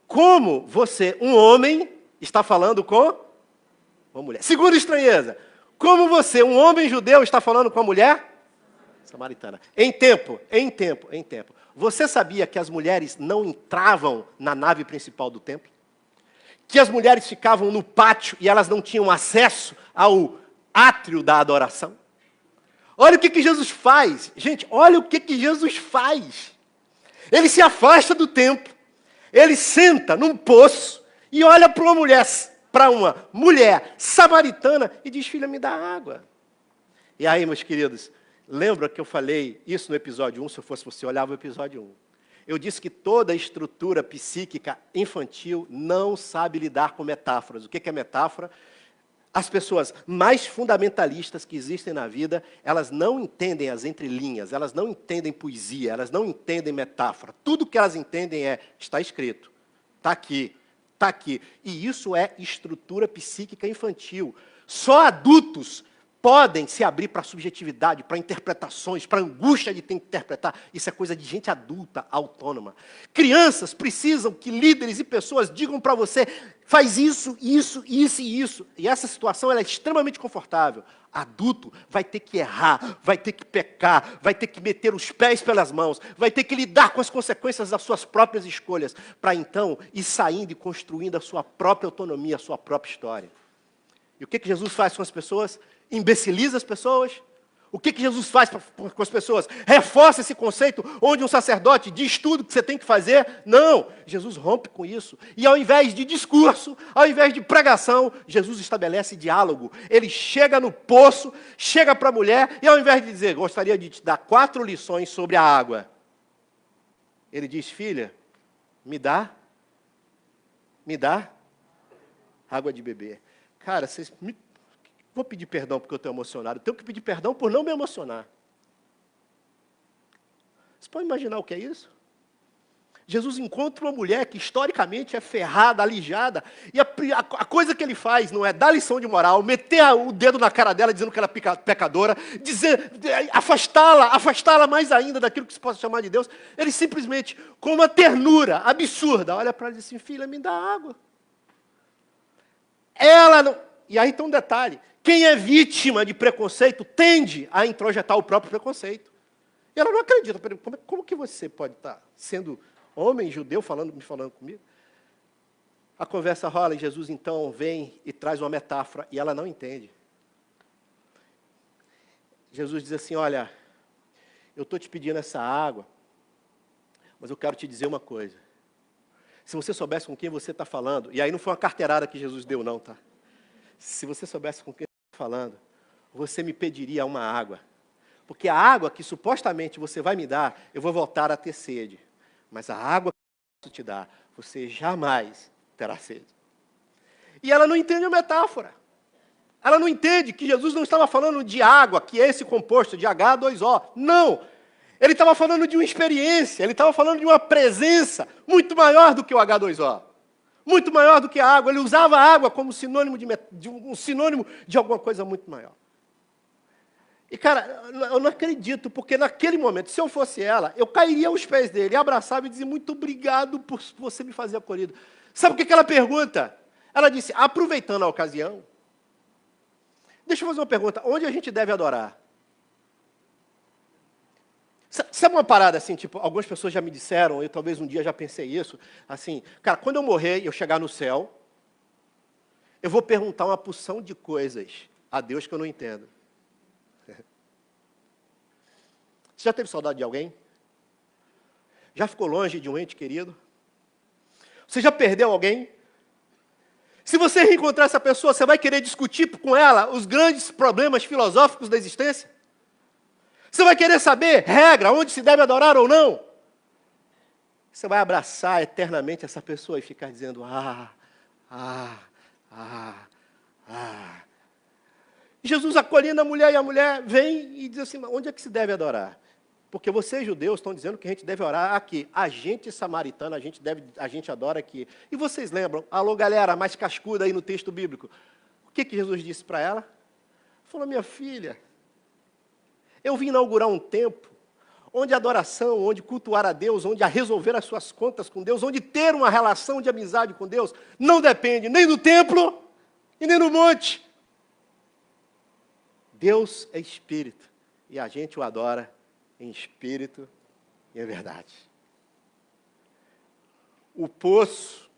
Como você, um homem, está falando com uma mulher? Segunda estranheza. Como você, um homem judeu, está falando com a mulher samaritana? Em tempo. Você sabia que as mulheres não entravam na nave principal do templo? Que as mulheres ficavam no pátio e elas não tinham acesso ao átrio da adoração? Olha o que Jesus faz. Gente, olha o que Jesus faz. Ele se afasta do templo, ele senta num poço e olha para uma mulher samaritana e diz, filha, me dá água. E aí, meus queridos, lembra que eu falei isso no episódio 1, se eu fosse você, olhava o episódio 1. Eu disse que toda a estrutura psíquica infantil não sabe lidar com metáforas. O que é metáfora? As pessoas mais fundamentalistas que existem na vida, elas não entendem as entrelinhas, elas não entendem poesia, elas não entendem metáfora. Tudo que elas entendem está escrito, está aqui. Está aqui. E isso é estrutura psíquica infantil. Só adultos podem se abrir para a subjetividade, para interpretações, para a angústia de ter que interpretar. Isso é coisa de gente adulta, autônoma. Crianças precisam que líderes e pessoas digam para você, faz isso, isso, isso e isso. E essa situação ela é extremamente confortável. Adulto vai ter que errar, vai ter que pecar, vai ter que meter os pés pelas mãos, vai ter que lidar com as consequências das suas próprias escolhas, para então ir saindo e construindo a sua própria autonomia, a sua própria história. E o que Jesus faz com as pessoas? Imbeciliza as pessoas. O que Jesus faz com as pessoas? Reforça esse conceito onde um sacerdote diz tudo que você tem que fazer? Não, Jesus rompe com isso. E ao invés de discurso, ao invés de pregação, Jesus estabelece diálogo. Ele chega no poço, chega para a mulher e ao invés de dizer, gostaria de te dar 4 lições sobre a água, ele diz, filha, me dá água de beber. Cara, vou pedir perdão porque eu estou emocionado. Tenho que pedir perdão por não me emocionar. Você pode imaginar o que é isso? Jesus encontra uma mulher que historicamente é ferrada, alijada, e a coisa que ele faz não é dar lição de moral, meter o dedo na cara dela dizendo que ela é pecadora, afastá-la mais ainda daquilo que se possa chamar de Deus. Ele simplesmente, com uma ternura absurda, olha para ela e diz assim, filha, me dá água. Ela não... E aí tem um detalhe. Quem é vítima de preconceito tende a introjetar o próprio preconceito. E ela não acredita. Como que você pode estar sendo homem, judeu, me falando comigo? A conversa rola e Jesus então vem e traz uma metáfora e ela não entende. Jesus diz assim, olha, eu estou te pedindo essa água, mas eu quero te dizer uma coisa. Se você soubesse com quem você está falando, e aí não foi uma carteirada que Jesus deu não, tá? Se você soubesse com quem você está falando, você me pediria uma água. Porque a água que supostamente você vai me dar, eu vou voltar a ter sede. Mas a água que eu posso te dar, você jamais terá sede. E ela não entende a metáfora. Ela não entende que Jesus não estava falando de água, que é esse composto de H2O. Não! Ele estava falando de uma experiência, ele estava falando de uma presença muito maior do que o H2O. Muito maior do que a água. Ele usava a água como sinônimo um sinônimo de alguma coisa muito maior. E, cara, eu não acredito, porque naquele momento, se eu fosse ela, eu cairia aos pés dele, abraçava e dizia, muito obrigado por você me fazer acolhido. Sabe o que ela pergunta? Ela disse, aproveitando a ocasião, deixa eu fazer uma pergunta, onde a gente deve adorar? Sabe uma parada assim, tipo, algumas pessoas já me disseram, eu talvez um dia já pensei isso, assim, cara, quando eu morrer e eu chegar no céu, eu vou perguntar uma porção de coisas a Deus que eu não entendo. Você já teve saudade de alguém? Já ficou longe de um ente querido? Você já perdeu alguém? Se você reencontrar essa pessoa, você vai querer discutir com ela os grandes problemas filosóficos da existência? Você vai querer saber, regra, onde se deve adorar ou não? Você vai abraçar eternamente essa pessoa e ficar dizendo, Jesus acolhendo a mulher, e a mulher vem e diz assim, onde é que se deve adorar? Porque vocês, judeus, estão dizendo que a gente deve orar aqui. A gente samaritana, a gente adora aqui. E vocês lembram? Alô, galera, mais cascuda aí no texto bíblico. O que Jesus disse para ela? Falou, minha filha, eu vim inaugurar um templo onde a adoração, onde cultuar a Deus, onde a resolver as suas contas com Deus, onde ter uma relação de amizade com Deus, não depende nem do templo e nem do monte. Deus é espírito e a gente o adora em espírito e em verdade. O poço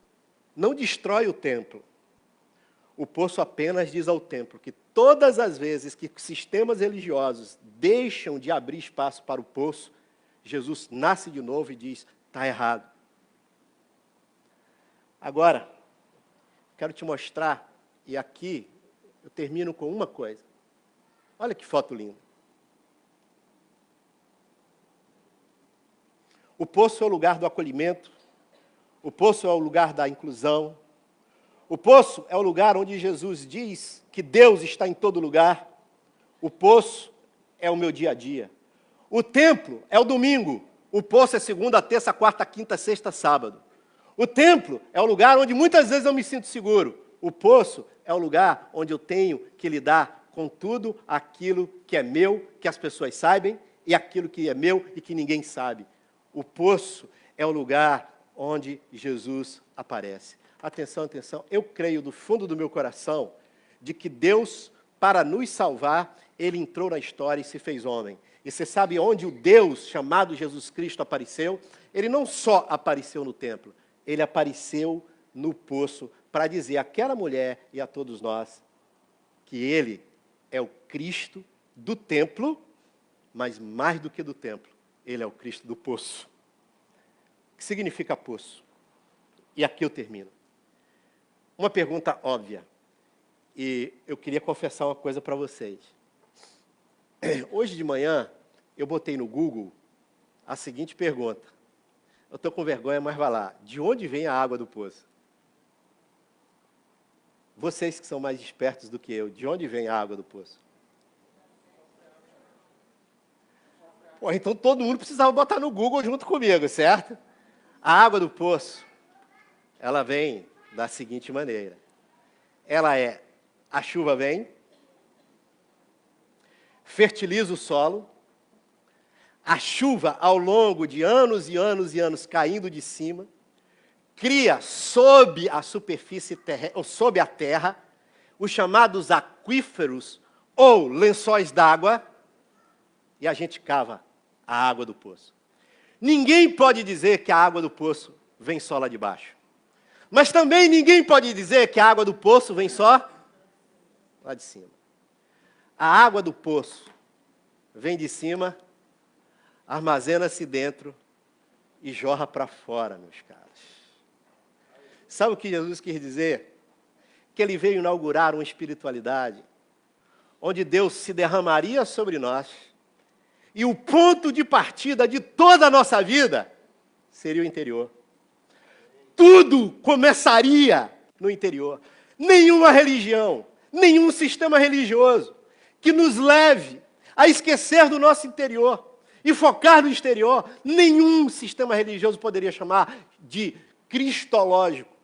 não destrói o templo. O poço apenas diz ao templo que todas as vezes que sistemas religiosos deixam de abrir espaço para o poço, Jesus nasce de novo e diz, está errado. Agora, quero te mostrar, e aqui eu termino com uma coisa. Olha que foto linda. O poço é o lugar do acolhimento, o poço é o lugar da inclusão, o poço é o lugar onde Jesus diz que Deus está em todo lugar, o poço é o meu dia a dia. O templo é o domingo, o poço é segunda, terça, quarta, quinta, sexta, sábado. O templo é o lugar onde muitas vezes eu me sinto seguro, o poço é o lugar onde eu tenho que lidar com tudo aquilo que é meu, que as pessoas sabem, e aquilo que é meu e que ninguém sabe. O poço é o lugar onde Jesus aparece. Atenção, atenção, eu creio do fundo do meu coração de que Deus, para nos salvar, Ele entrou na história e se fez homem. E você sabe onde o Deus chamado Jesus Cristo apareceu? Ele não só apareceu no templo, Ele apareceu no poço para dizer àquela mulher e a todos nós que Ele é o Cristo do templo, mas mais do que do templo, Ele é o Cristo do poço. O que significa poço? E aqui eu termino. Uma pergunta óbvia. E eu queria confessar uma coisa para vocês. Hoje de manhã, eu botei no Google a seguinte pergunta. Eu estou com vergonha, mas vai lá. De onde vem a água do poço? Vocês que são mais espertos do que eu, de onde vem a água do poço? Pô, então todo mundo precisava botar no Google junto comigo, certo? A água do poço, ela vem da seguinte maneira. A chuva vem, fertiliza o solo, a chuva ao longo de anos e anos e anos caindo de cima, cria sob a superfície ou sob a terra, os chamados aquíferos ou lençóis d'água, e a gente cava a água do poço. Ninguém pode dizer que a água do poço vem só lá de baixo. Mas também ninguém pode dizer que a água do poço vem só lá de cima. A água do poço vem de cima, armazena-se dentro e jorra para fora, meus caros. Sabe o que Jesus quis dizer? Que Ele veio inaugurar uma espiritualidade onde Deus se derramaria sobre nós e o ponto de partida de toda a nossa vida seria o interior. Tudo começaria no interior. Nenhuma religião, nenhum sistema religioso que nos leve a esquecer do nosso interior e focar no exterior, nenhum sistema religioso poderia chamar de cristológico.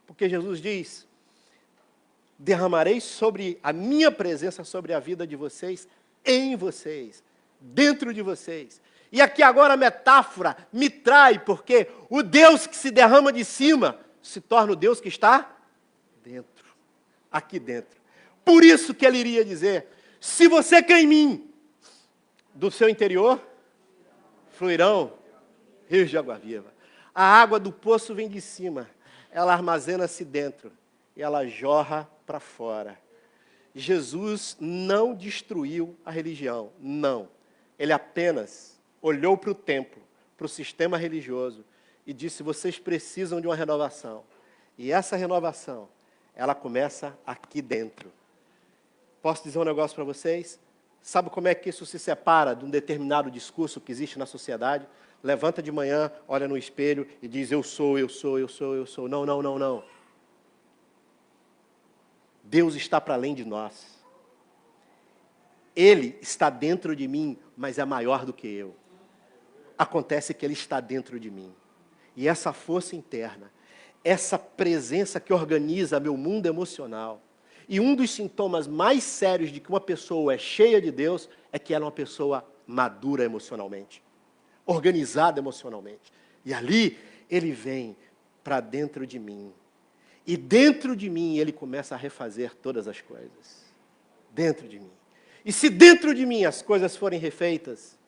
Porque Jesus diz: derramarei sobre a minha presença, sobre a vida de vocês, em vocês, dentro de vocês. E aqui agora a metáfora me trai, porque o Deus que se derrama de cima se torna o Deus que está dentro, aqui dentro. Por isso que ele iria dizer: se você quer em mim, do seu interior fluirão rios de água viva. A água do poço vem de cima, ela armazena-se dentro e ela jorra para fora. Jesus não destruiu a religião, não. Ele apenas olhou para o templo, para o sistema religioso e disse: vocês precisam de uma renovação. E essa renovação, ela começa aqui dentro. Posso dizer um negócio para vocês? Sabe como é que isso se separa de um determinado discurso que existe na sociedade? Levanta de manhã, olha no espelho e diz: eu sou, eu sou, eu sou, eu sou. Não, não, não, não. Deus está para além de nós. Ele está dentro de mim, mas é maior do que eu. Acontece que Ele está dentro de mim. E essa força interna, essa presença que organiza meu mundo emocional, e um dos sintomas mais sérios de que uma pessoa é cheia de Deus é que ela é uma pessoa madura emocionalmente, organizada emocionalmente. E ali Ele vem para dentro de mim. E dentro de mim Ele começa a refazer todas as coisas. Dentro de mim. E se dentro de mim as coisas forem refeitas,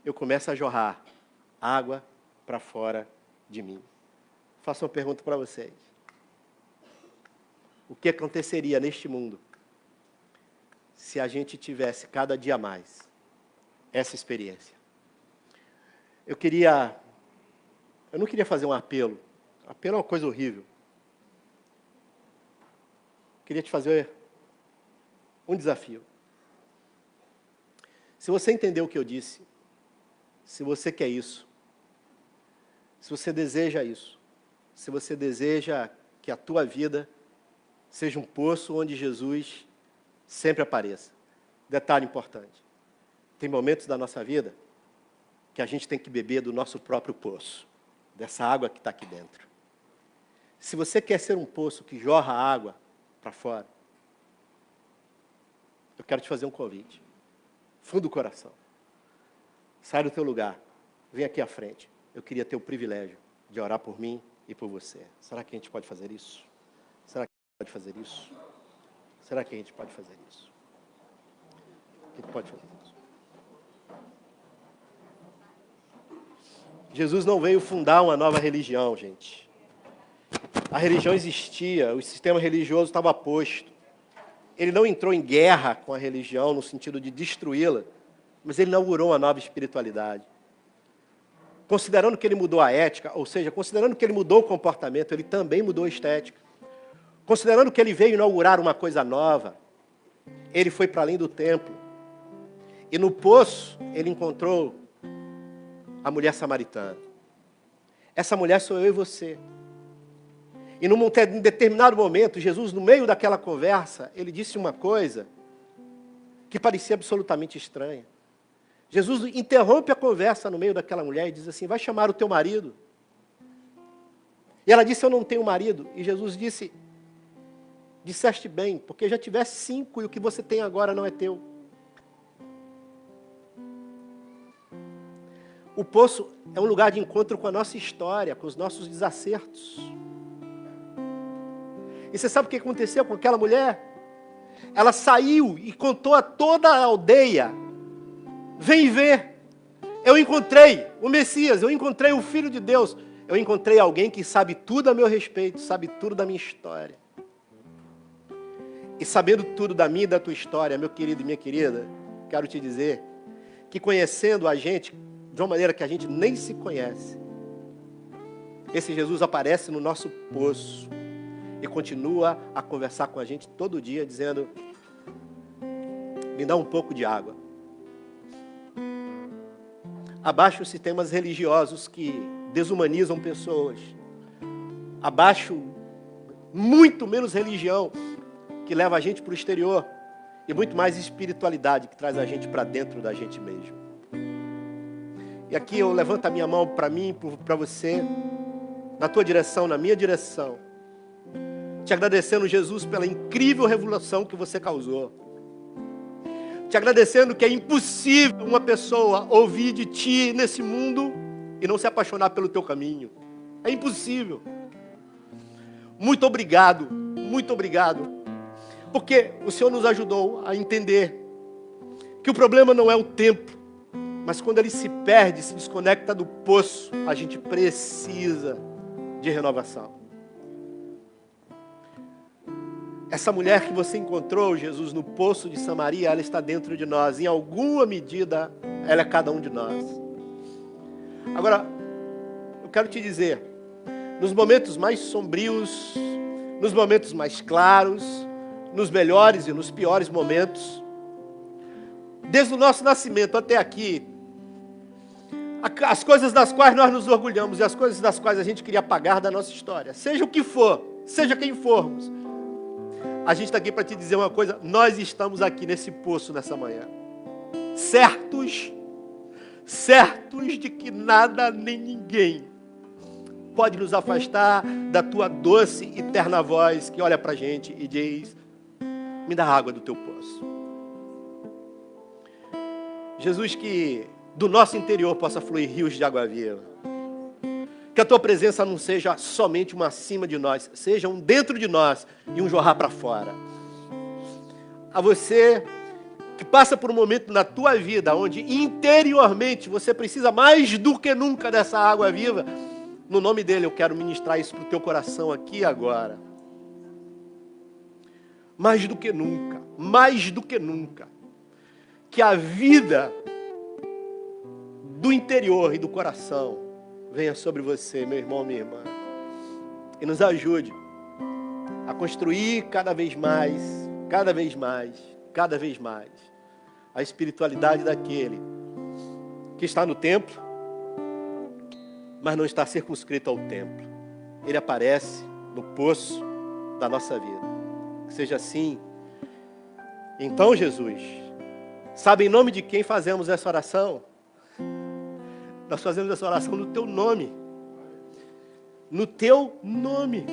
eu começo a jorrar água para fora de mim. Faço uma pergunta para vocês. O que aconteceria neste mundo se a gente tivesse cada dia mais essa experiência? Eu não queria fazer um apelo. Apelo é uma coisa horrível. Queria te fazer um desafio. Se você entendeu o que eu disse, se você quer isso, se você deseja isso, se você deseja que a tua vida seja um poço onde Jesus sempre apareça. Detalhe importante: tem momentos da nossa vida que a gente tem que beber do nosso próprio poço, dessa água que está aqui dentro. Se você quer ser um poço que jorra água para fora, eu quero te fazer um convite, fundo do coração. Sai do teu lugar, vem aqui à frente. Eu queria ter o privilégio de orar por mim e por você. Será que a gente pode fazer isso? Será que a gente pode fazer isso? Será que a gente pode fazer isso? A gente pode fazer isso? Jesus não veio fundar uma nova religião, gente. A religião existia, o sistema religioso estava posto. Ele não entrou em guerra com a religião no sentido de destruí-la, mas ele inaugurou uma nova espiritualidade. Considerando que ele mudou a ética, ou seja, considerando que ele mudou o comportamento, ele também mudou a estética. Considerando que ele veio inaugurar uma coisa nova, ele foi para além do templo. E no poço, ele encontrou a mulher samaritana. Essa mulher sou eu e você. E num determinado momento, Jesus, no meio daquela conversa, ele disse uma coisa que parecia absolutamente estranha. Jesus interrompe a conversa no meio daquela mulher e diz assim: vai chamar o teu marido. E ela disse: eu não tenho marido. E Jesus disse: disseste bem, porque já tivesse 5 e o que você tem agora não é teu. O poço é um lugar de encontro com a nossa história, com os nossos desacertos. E você sabe o que aconteceu com aquela mulher? Ela saiu e contou a toda a aldeia: vem ver, eu encontrei o Messias, eu encontrei o Filho de Deus, eu encontrei alguém que sabe tudo a meu respeito, sabe tudo da minha história. E sabendo tudo da minha e da tua história, meu querido e minha querida, quero te dizer que conhecendo a gente de uma maneira que a gente nem se conhece, esse Jesus aparece no nosso poço e continua a conversar com a gente todo dia, dizendo: me dá um pouco de água. Abaixo os sistemas religiosos que desumanizam pessoas. Abaixo muito menos religião, que leva a gente para o exterior, e muito mais espiritualidade, que traz a gente para dentro da gente mesmo. E aqui eu levanto a minha mão para mim, para você, na tua direção, na minha direção, te agradecendo, Jesus, pela incrível revolução que você causou. Te agradecendo que é impossível uma pessoa ouvir de ti nesse mundo e não se apaixonar pelo teu caminho. É impossível. Muito obrigado, porque o Senhor nos ajudou a entender que o problema não é o tempo, mas quando ele se perde, se desconecta do poço, a gente precisa de renovação. Essa mulher que você encontrou, Jesus, no poço de Samaria, ela está dentro de nós. Em alguma medida, ela é cada um de nós. Agora, eu quero te dizer, nos momentos mais sombrios, nos momentos mais claros, nos melhores e nos piores momentos, desde o nosso nascimento até aqui, as coisas das quais nós nos orgulhamos e as coisas das quais a gente queria apagar da nossa história, seja o que for, seja quem formos, a gente está aqui para te dizer uma coisa: nós estamos aqui nesse poço nessa manhã, certos de que nada nem ninguém pode nos afastar da tua doce e terna voz que olha para a gente e diz: me dá água do teu poço. Jesus, que do nosso interior possa fluir rios de água viva. Que a tua presença não seja somente uma acima de nós, seja um dentro de nós e um jorrar para fora. A você que passa por um momento na tua vida onde interiormente você precisa mais do que nunca dessa água viva, no nome dele eu quero ministrar isso para o teu coração aqui e agora. Mais do que nunca, que a vida do interior e do coração venha sobre você, meu irmão, minha irmã, e nos ajude a construir cada vez mais a espiritualidade daquele que está no templo, mas não está circunscrito ao templo. Ele aparece no poço da nossa vida. Que seja assim. Então, Jesus, sabe em nome de quem fazemos essa oração? Nós fazemos essa oração no teu nome. No teu nome.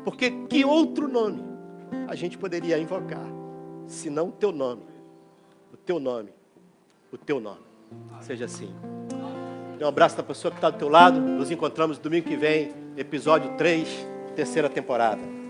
Porque que outro nome a gente poderia invocar, senão o teu nome? O teu nome. O teu nome. Seja assim. Um abraço da pessoa que está do teu lado. Nos encontramos domingo que vem, episódio 3, terceira temporada.